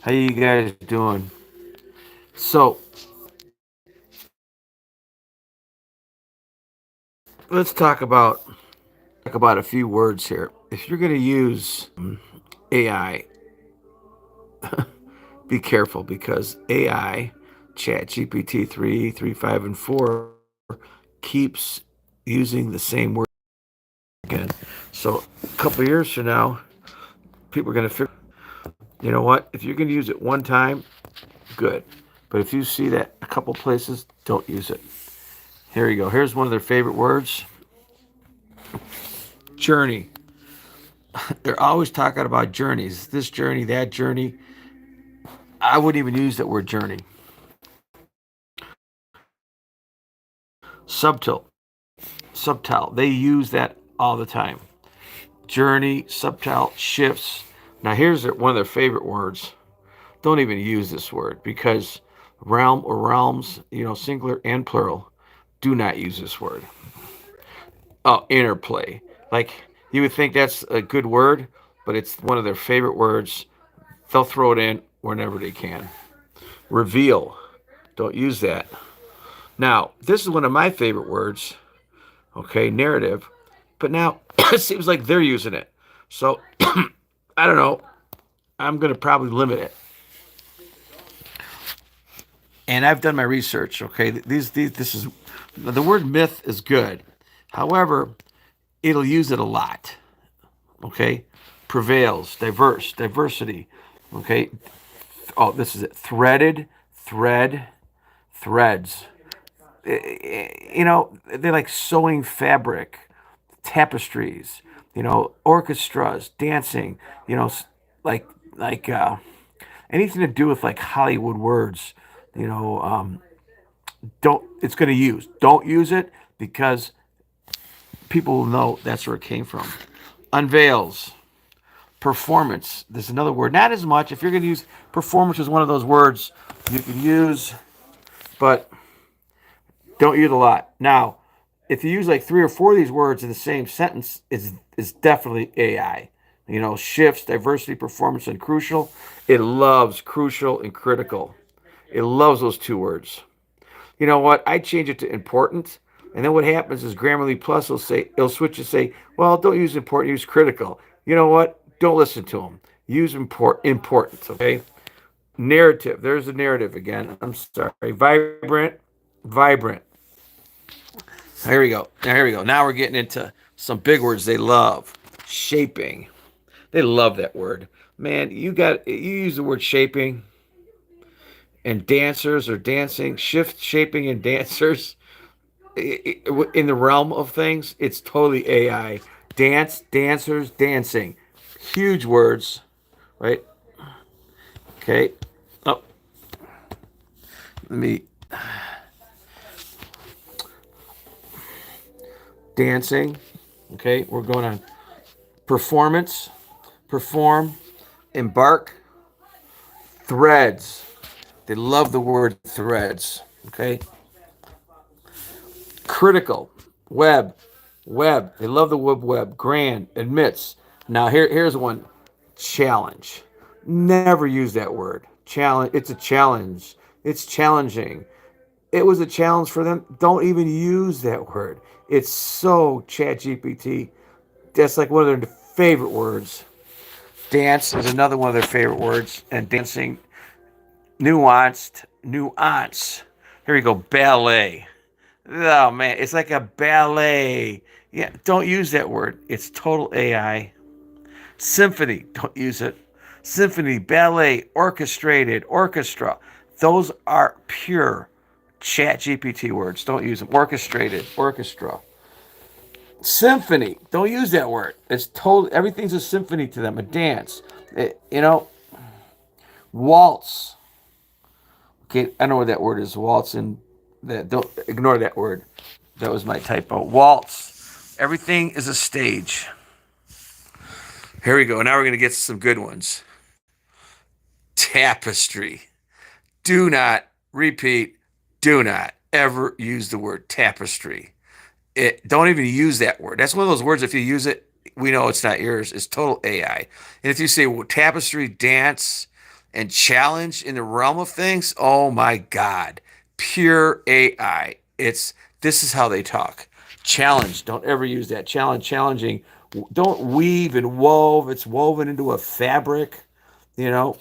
How you guys doing? So let's talk about a few words here. If you're going to use AI, be careful because AI, ChatGPT 3, 3, 5, and 4 keeps using the same word again. So a couple of years from now, people are going to figure, you know what? If you're going to use it one time, good. But if you see that a couple places, don't use it. Here you go. Here's one of their favorite words: journey. They're always talking about journeys, this journey, that journey. I wouldn't even use that word journey. Subtle, subtle. They use that all the time. Journey, subtle, shifts. Now here's one of their favorite words. Don't even use this word because realm or realms, singular and plural, do not use this word. Oh, interplay. Like you would think that's a good word, but it's one of their favorite words. They'll throw it in whenever they can. Reveal. Don't use that. Now, this is one of my favorite words, okay, narrative, but now it seems like they're using it. So, I don't know. I'm going to probably limit it. And I've done my research, okay? This is, the word myth is good. However, it'll use it a lot, okay? Prevails, diverse, diversity, okay? Oh, this is it. Threaded, thread, threads. They like sewing fabric, tapestries, orchestras, dancing, you know, like like anything to do with like Hollywood words, you know, don't it's going to use. Don't use it because people will know that's where it came from. Unveils, performance. There's another word. Not as much. If you're going to use performance is one of those words you can use, but don't use it a lot. Now, if you use like three or four of these words in the same sentence, it's definitely AI. Shifts, diversity, performance, and crucial. It loves crucial and critical. It loves those two words. You know what? I change it to important, and then what happens is Grammarly Plus will say it'll switch to say, well, don't use important, use critical. You know what? Don't listen to them. Use important. Okay. Narrative. There's a narrative again. I'm sorry. Vibrant, vibrant. Here we go. Here we go. Now we're getting into some big words they love. Shaping. They love that word. Man, you use the word shaping and dancers or dancing, shift shaping and dancers in the realm of things, it's totally AI. Dance, dancers, dancing. Huge words, right? Okay. Oh, let me dancing. Okay, we're going on performance, perform, embark, threads. They love the word threads. Okay. Critical, web, web. They love the web. Grand, admits. Now here's one. Challenge. Never use that word. Challenge. It's a challenge. It's challenging. It was a challenge for them. Don't even use that word. It's so ChatGPT. That's like one of their favorite words. Dance is another one of their favorite words. And dancing, nuanced, nuance. Here we go. Ballet. Oh man, it's like a ballet. Yeah, don't use that word. It's total AI. Symphony, don't use it. Symphony, ballet, orchestrated, orchestra. Those are pure chat GPT words. Don't use them. Orchestrated, orchestra. Symphony, don't use that word. It's total everything's a symphony to them, a dance. Waltz. Okay, I know what that word is. Waltz and that don't ignore that word. That was my typo. Waltz. Everything is a stage. Here we go. Now we're going to get some good ones. Tapestry. Do not repeat. Do not ever use the word tapestry. Don't even use that word. That's one of those words. If you use it, we know it's not yours. It's total AI. And if you say well, tapestry, dance, and challenge in the realm of things, oh my God, pure AI. This is how they talk. Challenge. Don't ever use that. Challenge, challenging. Don't weave and wove. It's woven into a fabric. You know.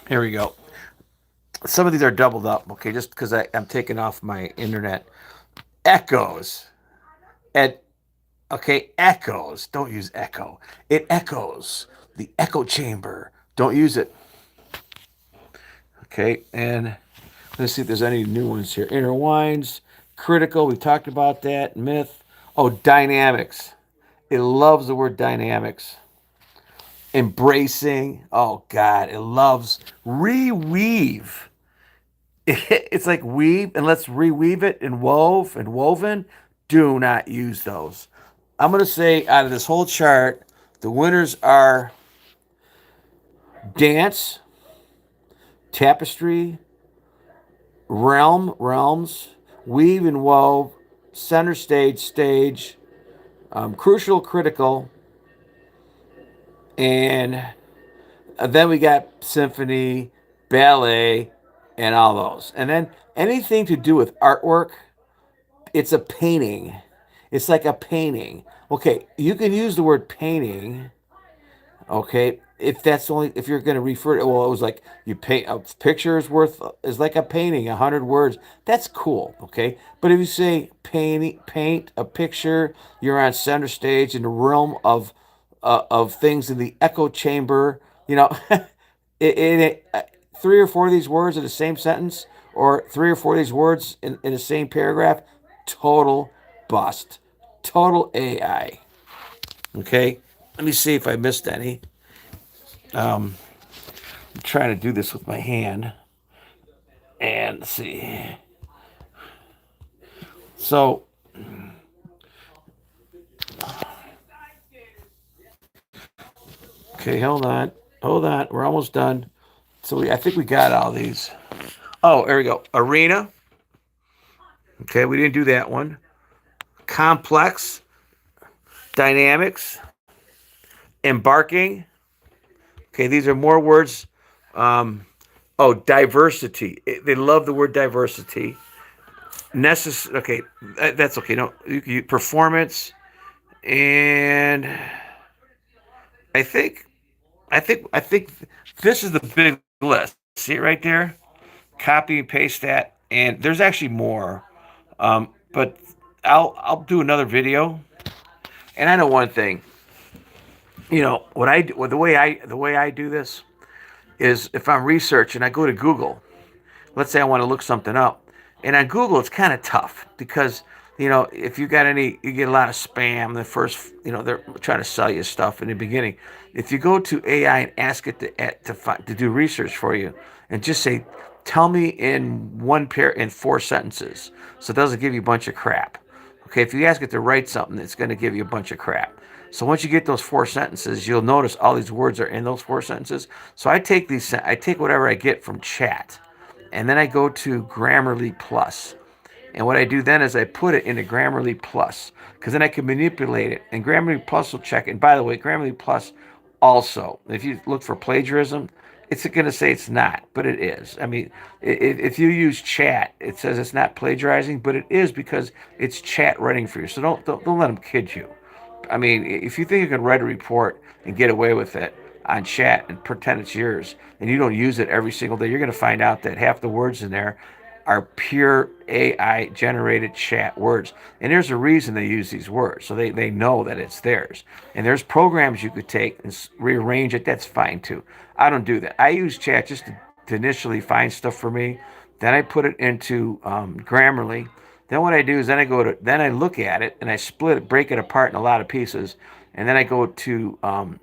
Here we go. Some of these are doubled up. Okay, just because I'm taking off my internet. Echoes. And okay, echoes. Don't use echo. It echoes. The echo chamber. Don't use it. Okay, and let's see if there's any new ones here. Interwines, critical, we talked about that. Myth. Oh, dynamics. It loves the word dynamics. Embracing. Oh, God, it loves reweave. It's like weave, and let's reweave it and wove and woven. Do not use those. I'm going to say out of this whole chart, the winners are dance, tapestry, realms, weave and wove, center stage, crucial, critical, and then we got symphony, ballet, and all those. And then anything to do with artwork, it's a painting. It's like a painting. Okay, you can use the word painting. Okay, if you're going to refer to, well, it was like you paint a picture is like a painting, 100 words. That's cool. Okay, but if you say paint a picture, you're on center stage in the realm of things in the echo chamber. Three or four of these words in the same sentence, or three or four of these words in the same paragraph, total bust, total AI. Okay, let me see if I missed any. I'm trying to do this with my hand. And let's see. So, okay, hold on. Hold on. We're almost done. I think we got all these. Oh, there we go. Arena. Okay, we didn't do that one. Complex. Dynamics. Embarking. Okay, these are more words. Diversity. They love the word diversity. Okay, that's okay. No, performance, and I think, I think this is the big list. See it right there? Copy and paste that, and there's actually more. But I'll do another video. And I know one thing. What I do, the way I do this is if I'm researching, I go to Google. Let's say I want to look something up, and on Google it's kind of tough because if you get a lot of spam. The first, they're trying to sell you stuff in the beginning. If you go to AI and ask it to do research for you, and just say, tell me in 4 sentences, so it doesn't give you a bunch of crap. Okay, if you ask it to write something, it's going to give you a bunch of crap. So once you get those 4 sentences, you'll notice all these words are in those 4 sentences. So I take whatever I get from chat, and then I go to Grammarly Plus. And what I do then is I put it into Grammarly Plus, because then I can manipulate it, and Grammarly Plus will check it. And by the way, Grammarly Plus also, if you look for plagiarism, it's going to say it's not, but it is. I mean, if you use chat, it says it's not plagiarizing, but it is because it's chat writing for you. So don't let them kid you. I mean, if you think you can write a report and get away with it on chat and pretend it's yours, and you don't use it every single day, you're going to find out that half the words in there are pure AI generated chat words. And there's a reason they use these words. So they know that it's theirs. And there's programs you could take and rearrange it. That's fine too. I don't do that. I use chat just to initially find stuff for me. Then I put it into Grammarly. Then what I do is then I look at it and I break it apart in a lot of pieces. And then I go to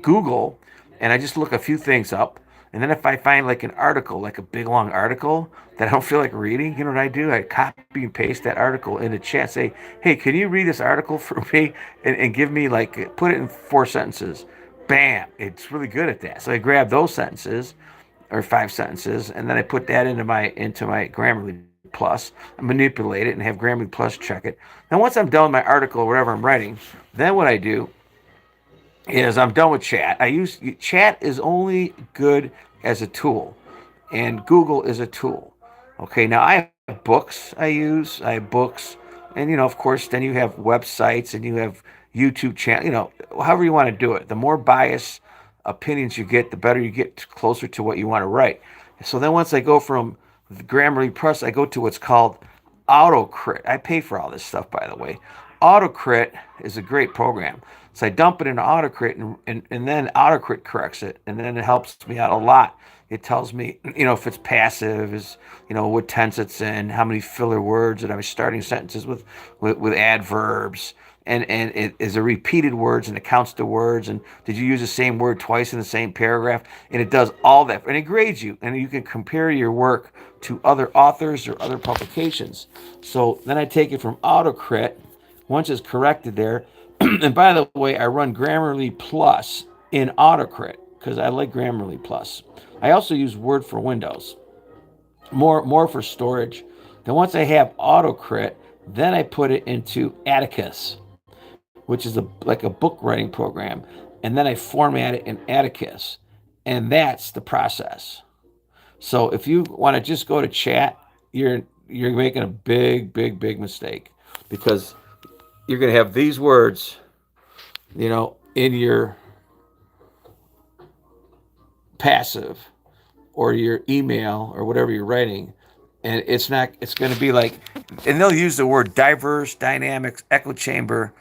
Google, and I just look a few things up. And then if I find like an article, like a big long article that I don't feel like reading, you know what I do? I copy and paste that article in the chat. Say, hey, can you read this article for me and give me put it in 4 sentences? Bam! It's really good at that. So I grab those sentences or 5 sentences, and then I put that into my Grammarly Plus, I manipulate it and have Grammarly Plus check it. Now once I'm done with my article or whatever I'm writing, then what I do is I'm done with chat. I use chat is only good as a tool, and Google is a tool. Okay, now I have books I use. I have books, and of course, then you have websites and you have YouTube channel. However you want to do it. The more biased opinions you get, the better you get closer to what you want to write. So then once I go from the Grammarly Plus, I go to what's called AutoCrit. I pay for all this stuff, by the way. AutoCrit is a great program. So I dump it into AutoCrit, and then AutoCrit corrects it, and then it helps me out a lot. It tells me, if it's passive, what tense it's in, how many filler words, and I'm starting sentences with adverbs, and it is a repeated words, and it counts the words, and did you use the same word twice in the same paragraph, and it does all that, and it grades you, and you can compare your work to other authors or other publications. So then I take it from AutoCrit. Once it's corrected there, and by the way, I run Grammarly Plus in AutoCrit because I like Grammarly Plus. I also use Word for Windows, more for storage. Then once I have AutoCrit, then I put it into Atticus, which is like a book writing program, and then I format it in Atticus, and that's the process. So if you want to just go to chat, you're making a big mistake because you're going to have these words, in your passive or your email or whatever you're writing, and it's going to be like, and they'll use the word diverse, dynamic, echo chamber,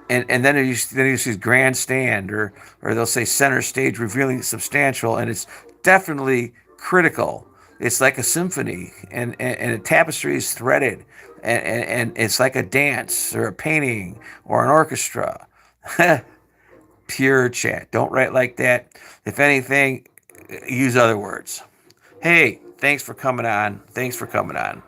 and then they use grandstand, or they'll say center stage, revealing substantial, and it's definitely critical. It's like a symphony, and a tapestry is threaded, and it's like a dance or a painting or an orchestra. Pure chat. Don't write like that. If anything, use other words. Hey, thanks for coming on. Thanks for coming on.